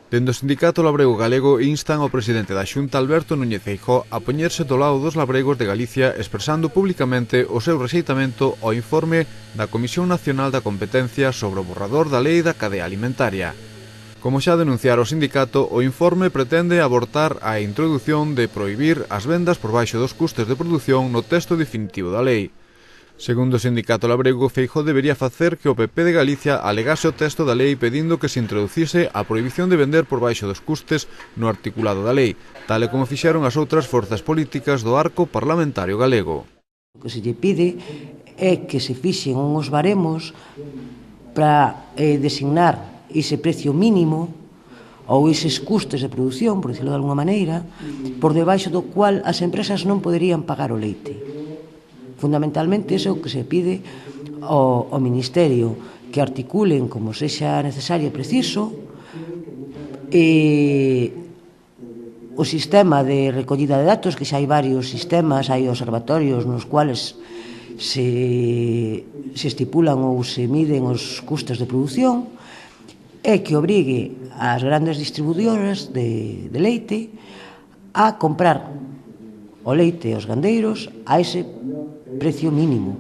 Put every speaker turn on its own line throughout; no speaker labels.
Dende o Sindicato Labrego Galego instan ao presidente da Xunta, Alberto Núñez Feijóo, a poñerse do lado dos labregos de Galicia, expresando publicamente o seu rexeitamento ao informe da Comisión Nacional da Competencia sobre o borrador da Lei da Cadea Alimentaria. Como xa denunciara o sindicato, o informe pretende abortar a introdución de prohibir as vendas por baixo dos custes de produción no texto definitivo da lei. Segundo o sindicato labrego, Feijóo debería facer que o PP de Galicia alegase o texto da lei pedindo que se introducise a prohibición de vender por baixo dos custes no articulado da lei, tal e como fixeron as outras forzas políticas do arco parlamentario galego.
O que se lle pide é que se fixen uns baremos para designar ese precio mínimo ou eses custes de produción, por dicirlo de alguma maneira, por debaixo do cual as empresas non poderían pagar o leite. Fundamentalmente, iso é o que se pide ao Ministerio, que articulen como sexa necesario e preciso o sistema de recollida de datos, que xa hai varios sistemas, hai observatorios nos cuales se estipulan ou se miden os custes de produción, e que obrigue as grandes distribuidoras de leite a comprar o leite aos gandeiros a ese precio mínimo.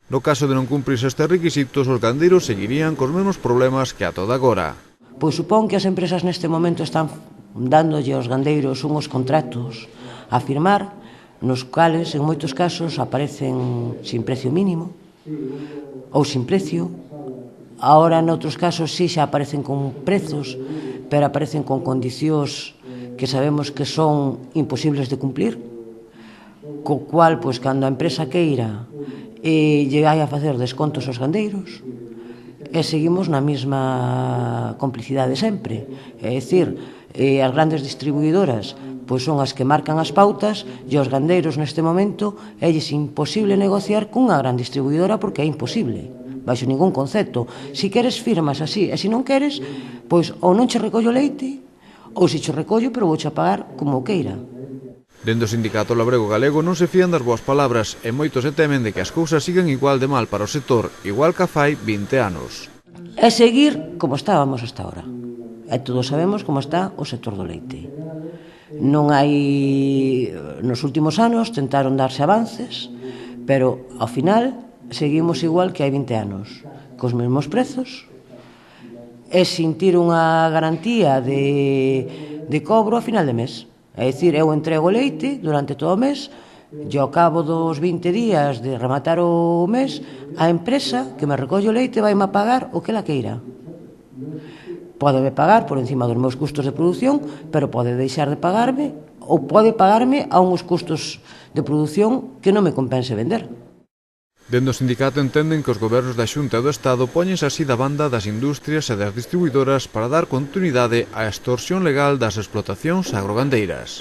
No caso de non cumprirse estes requisitos, os gandeiros seguirían cos mesmos problemas que a toda agora.
Pois supón que as empresas neste momento están dándolle aos gandeiros unhos contratos a firmar, nos cales en moitos casos aparecen sin precio mínimo ou sin precio. Ahora, noutros casos, sí, xa aparecen con prezos, pero aparecen con condicións que sabemos que son imposibles de cumplir, co cual, pois, cando a empresa queira lle vai a facer descontos aos gandeiros, e seguimos na mesma complicidade sempre. É dicir, as grandes distribuidoras pois son as que marcan as pautas e os gandeiros neste momento é imposible negociar cunha gran distribuidora porque é imposible, baixo ningún concepto. Si queres firmas así, e se non queres, pois ou non che recollo leite, ou se che recollo pero vouche a pagar como queira.
Dende o Sindicato Labrego Galego non se fían das boas palabras e moitos se temen de que as cousas sigan igual de mal para o sector, igual que fai 20 anos.
É seguir como estábamos hasta ahora. E todos sabemos como está o sector do leite. Non hai... Nos últimos anos tentaron darse avances, pero ao final seguimos igual que hai 20 anos, cos mesmos prezos, e sin ter unha garantía de cobro a final de mes. É dicir, eu entrego leite durante todo o mes e ao cabo dos 20 días de rematar o mes, a empresa que me recolle o leite vai-me a pagar o que ela queira. Pódeme pagar por encima dos meus custos de produción, pero pode deixar de pagarme ou pode pagarme a uns custos de produción que non me compense vender.
Dende o sindicato entenden que os gobernos da Xunta e do Estado póñense así da banda das industrias e das distribuidoras para dar continuidade á extorsión legal das explotacións agrogandeiras.